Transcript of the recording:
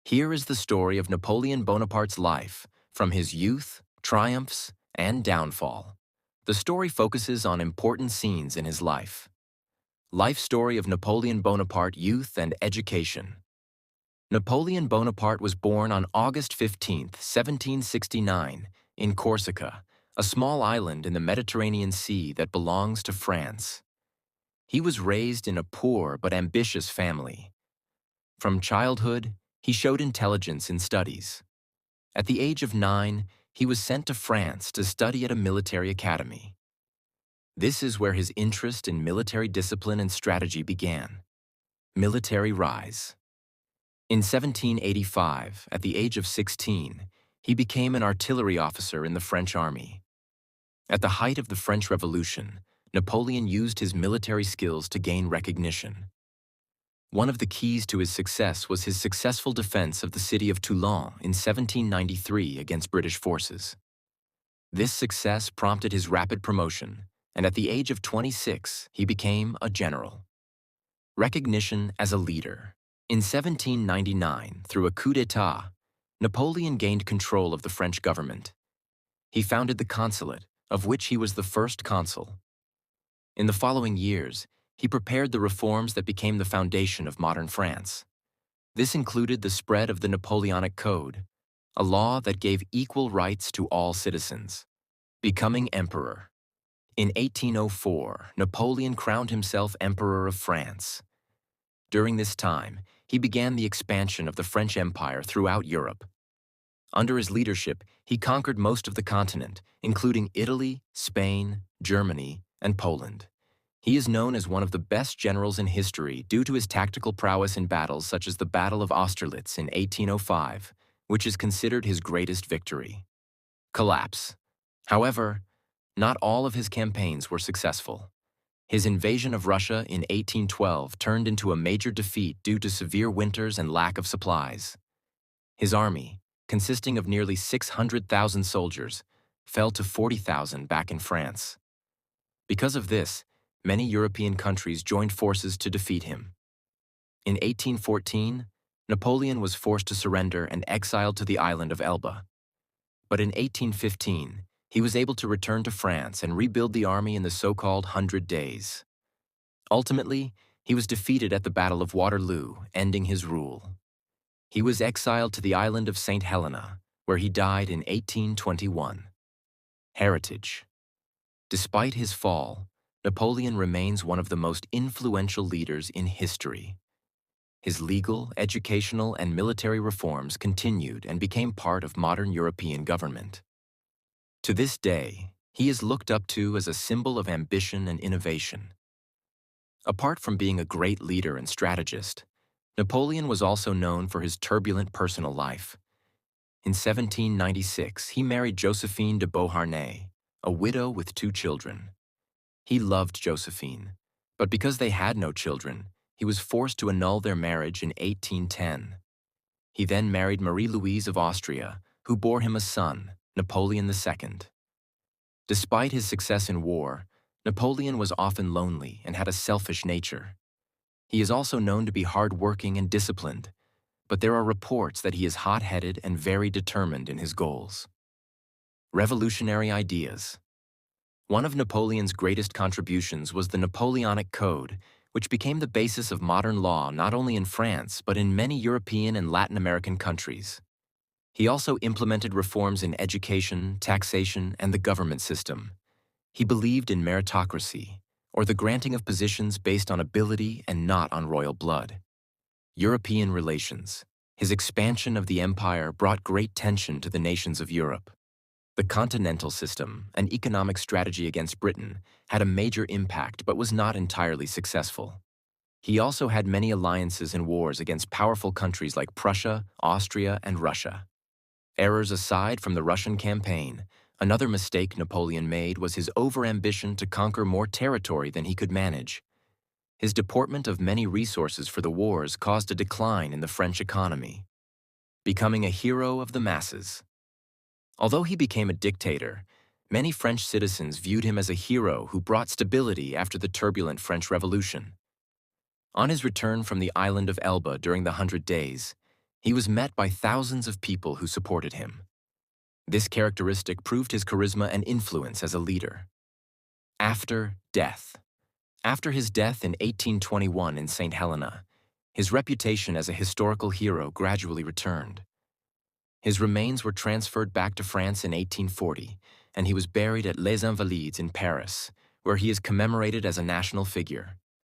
Here is the story of Napoleon Bonaparte's life, from his youth, triumphs, and downfall. The story focuses on important scenes in his life. Life story of Napoleon Bonaparte, youth and education. Napoleon Bonaparte was born on August 15, 1769, in Corsica, a small island in the Mediterranean Sea that belongs to France. He was raised in a poor but ambitious family. From childhood, he showed intelligence in studies. At the age of 9, he was sent to France to study at a military academy. This is where his interest in military discipline and strategy began. Military rise. In 1785, at the age of 16, he became an artillery officer in the French army. At the height of the French Revolution, Napoleon used his military skills to gain recognition. One of the keys to his success was his successful defense of the city of Toulon in 1793 against British forces. This success prompted his rapid promotion, and at the age of 26, he became a general. Recognition as a leader. In 1799, through a coup d'état, Napoleon gained control of the French government. He founded the consulate, of which he was the first consul. In the following years, he prepared the reforms that became the foundation of modern France. This included the spread of the Napoleonic Code, a law that gave equal rights to all citizens. Becoming emperor. In 1804, Napoleon crowned himself Emperor of France. During this time, he began the expansion of the French Empire throughout Europe. Under his leadership, he conquered most of the continent, including Italy, Spain, Germany, and Poland. He is known as one of the best generals in history due to his tactical prowess in battles such as the Battle of Austerlitz in 1805, which is considered his greatest victory. Collapse. However, not all of his campaigns were successful. His invasion of Russia in 1812 turned into a major defeat due to severe winters and lack of supplies. His army, consisting of nearly 600,000 soldiers, fell to 40,000 back in France. Because of this, many European countries joined forces to defeat him. In 1814, Napoleon was forced to surrender and exiled to the island of Elba. But in 1815, he was able to return to France and rebuild the army in the so-called 100 Days. Ultimately, he was defeated at the Battle of Waterloo, ending his rule. He was exiled to the island of St. Helena, where he died in 1821. Heritage. Despite his fall, Napoleon remains one of the most influential leaders in history. His legal, educational, and military reforms continued and became part of modern European government. To this day, he is looked up to as a symbol of ambition and innovation. Apart from being a great leader and strategist, Napoleon was also known for his turbulent personal life. In 1796, he married Josephine de Beauharnais, a widow with 2 children. He loved Josephine, but because they had no children, he was forced to annul their marriage in 1810. He then married Marie-Louise of Austria, who bore him a son, Napoleon II. Despite his success in war, Napoleon was often lonely and had a selfish nature. He is also known to be hard-working and disciplined, but there are reports that he is hot-headed and very determined in his goals. Revolutionary ideas. One of Napoleon's greatest contributions was the Napoleonic Code, which became the basis of modern law not only in France but in many European and Latin American countries. He also implemented reforms in education, taxation, and the government system. He believed in meritocracy, or the granting of positions based on ability and not on royal blood. European relations. His expansion of the empire brought great tension to the nations of Europe. The continental system, an economic strategy against Britain, had a major impact but was not entirely successful. He also had many alliances and wars against powerful countries like Prussia, Austria, and Russia. Errors aside from the Russian campaign, another mistake Napoleon made was his overambition to conquer more territory than he could manage. His deportment of many resources for the wars caused a decline in the French economy. Becoming a hero of the masses. Although he became a dictator, many French citizens viewed him as a hero who brought stability after the turbulent French Revolution. On his return from the island of Elba during the 100 Days, He was met by thousands of people who supported him. This characteristic proved his charisma and influence as a leader. After death. After his death in 1821 in St. Helena, his reputation as a historical hero gradually returned. His remains were transferred back to France in 1840, and he was buried at Les Invalides in Paris, where he is commemorated as a national figure.